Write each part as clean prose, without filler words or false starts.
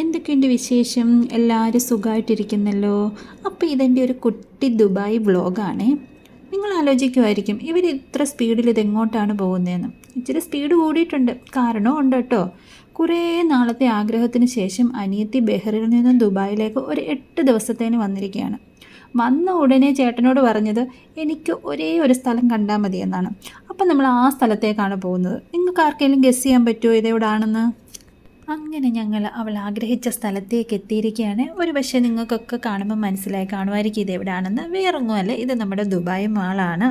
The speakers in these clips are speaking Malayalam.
എന്തൊക്കെയുണ്ട് വിശേഷം? എല്ലാവരും സുഖമായിട്ടിരിക്കുന്നല്ലോ. അപ്പോൾ ഇതെൻ്റെ ഒരു കുട്ടി ദുബായ് വ്ളോഗാണേ. നിങ്ങൾ ആലോചിക്കുമായിരിക്കും ഇവർ ഇത്ര സ്പീഡിൽ ഇതെങ്ങോട്ടാണ് പോകുന്നതെന്ന്. ഇച്ചിരി സ്പീഡ് കൂടിയിട്ടുണ്ട്, കാരണവും ഉണ്ട് കേട്ടോ. കുറേ നാളത്തെ ആഗ്രഹത്തിന് ശേഷം അനിയത്തി ബഹ്റിൽ നിന്നും ദുബായിലേക്ക് ഒരു 8 ദിവസത്തേന് വന്നിരിക്കുകയാണ്. വന്ന ഉടനെ ചേട്ടനോട് പറഞ്ഞത് എനിക്ക് ഒരേ ഒരു സ്ഥലം കണ്ടാൽ മതി എന്നാണ്. അപ്പം നമ്മൾ ആ സ്ഥലത്തേക്കാണ് പോകുന്നത്. നിങ്ങൾക്ക് ആർക്കെങ്കിലും ഗസ് ചെയ്യാൻ പറ്റുമോ ഇതെവിടാണെന്ന്? അങ്ങനെ ഞങ്ങൾ അവൾ ആഗ്രഹിച്ച സ്ഥലത്തേക്ക് എത്തിയിരിക്കുകയാണ്. ഒരു പക്ഷേ നിങ്ങൾക്കൊക്കെ കാണുമ്പോൾ മനസ്സിലായി കാണുമായിരിക്കും ഇതെവിടാണെന്ന്. വേറൊന്നുമല്ല, ഇത് നമ്മുടെ ദുബായ് മാളാണ്.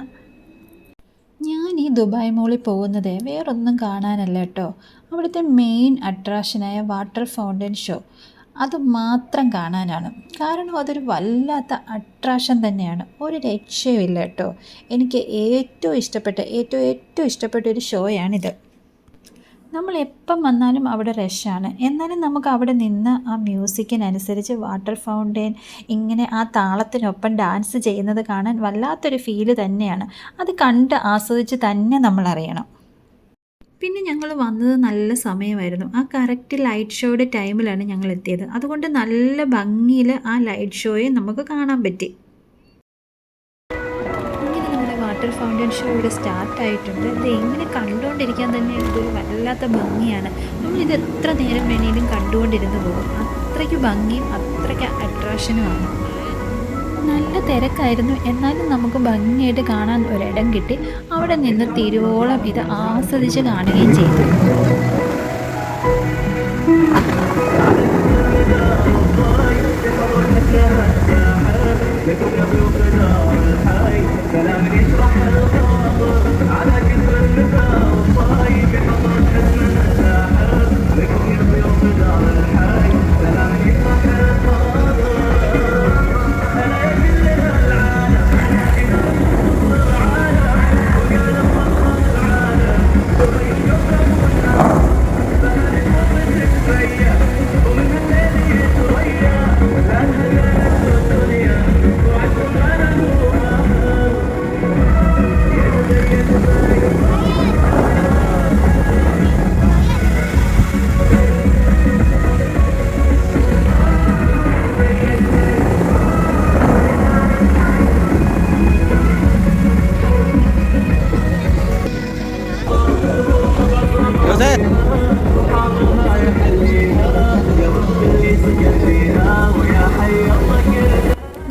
ഞാൻ ഈ ദുബായ് മോളിൽ പോകുന്നത് വേറൊന്നും കാണാനല്ല കേട്ടോ. അവിടുത്തെ മെയിൻ അട്രാക്ഷനായ വാട്ടർ ഫൗണ്ടൻ ഷോ അത് മാത്രം കാണാനാണ്. കാരണം അതൊരു വല്ലാത്ത അട്രാക്ഷൻ തന്നെയാണ്, ഒരു രക്ഷയുമില്ല കേട്ടോ. എനിക്ക് ഏറ്റവും ഇഷ്ടപ്പെട്ട ഒരു ഷോയാണിത്. നമ്മൾ എപ്പം വന്നാലും അവിടെ റഷാണ്. എന്നാലും നമുക്ക് അവിടെ നിന്ന് ആ മ്യൂസിക്കിനനുസരിച്ച് വാട്ടർ ഫൗണ്ടെയിൻ ഇങ്ങനെ ആ താളത്തിനൊപ്പം ഡാൻസ് ചെയ്യുന്നത് കാണാൻ വല്ലാത്തൊരു ഫീല് തന്നെയാണ്. അത് കണ്ട് ആസ്വദിച്ച് തന്നെ നമ്മൾ അറിയണം. പിന്നെ ഞങ്ങൾ വന്നത് നല്ല സമയമായിരുന്നു. ആ കറക്റ്റ് ലൈറ്റ് ഷോയുടെ ടൈമിലാണ് ഞങ്ങൾ എത്തിയത്. അതുകൊണ്ട് നല്ല ഭംഗിയിൽ ആ ലൈറ്റ് ഷോയെ നമുക്ക് കാണാൻ പറ്റി. ഇങ്ങനെ നമ്മുടെ വാട്ടർ ഫൗണ്ടൻ ഷോ ഇവിടെ സ്റ്റാർട്ടായിട്ടുണ്ട്. ഇത് എങ്ങനെ കണ്ടുകൊണ്ടിരിക്കാൻ തന്നെ ഇതൊരു വല്ലാത്ത ഭംഗിയാണ്. നമ്മളിത് എത്ര നേരം വേണേലും കണ്ടുകൊണ്ടിരുന്ന് പോകും. അത്രയ്ക്ക് ഭംഗിയും അത്രയ്ക്ക് അട്രാക്ഷനുമാണ്. നല്ല തിരക്കായിരുന്നു, എന്നാലും നമുക്ക് ഭംഗിയായിട്ട് കാണാൻ ഒരിടം കിട്ടി. അവിടെ നിന്ന് തിരുവോളം ഇത് ആസ്വദിച്ച് കാണുകയും ചെയ്തു.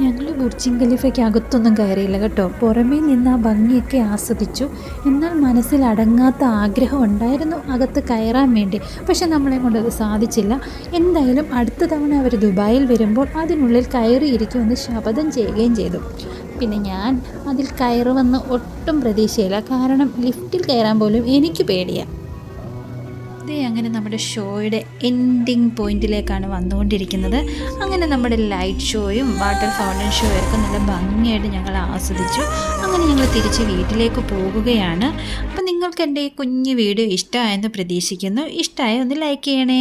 ഞങ്ങൾ ബുർജ് ഖലീഫയ്ക്ക് അകത്തൊന്നും കയറിയില്ല കേട്ടോ. പുറമേ നിന്ന് ആ ഭംഗിയൊക്കെ ആസ്വദിച്ചു. എന്നാൽ മനസ്സിൽ അടങ്ങാത്ത ആഗ്രഹം ഉണ്ടായിരുന്നു അകത്ത് കയറാൻ വേണ്ടി. പക്ഷെ നമ്മളെ കൊണ്ടത് സാധിച്ചില്ല. എന്തായാലും അടുത്ത തവണ അവർ ദുബായിൽ വരുമ്പോൾ അതിനുള്ളിൽ കയറിയിരിക്കുമെന്ന് ശപഥം ചെയ്യുകയും ചെയ്തു. പിന്നെ ഞാൻ അതിൽ കയറുമെന്ന് ഒട്ടും പ്രതീക്ഷയില്ല. കാരണം ലിഫ്റ്റിൽ കയറാൻ പോലും എനിക്ക് പേടിയാണ്. ഇതേ അങ്ങനെ നമ്മുടെ ഷോയുടെ എൻഡിങ് പോയിന്റിലേക്കാണ് വന്നുകൊണ്ടിരിക്കുന്നത്. അങ്ങനെ നമ്മുടെ ലൈറ്റ് ഷോയും വാട്ടർ ഫൗണ്ടൻ ഷോയും ഒക്കെ നല്ല ഭംഗിയായിട്ട് ഞങ്ങൾ ആസ്വദിച്ചു. അങ്ങനെ ഞങ്ങൾ തിരിച്ച് വീട്ടിലേക്ക് പോകുകയാണ്. അപ്പം നിങ്ങൾക്ക് എൻ്റെ ഈ കുഞ്ഞു വീഡിയോ ഇഷ്ടമായെന്ന് പ്രതീക്ഷിക്കുന്നു. ഇഷ്ടമായ ഒന്ന് ലൈക്ക് ചെയ്യണേ.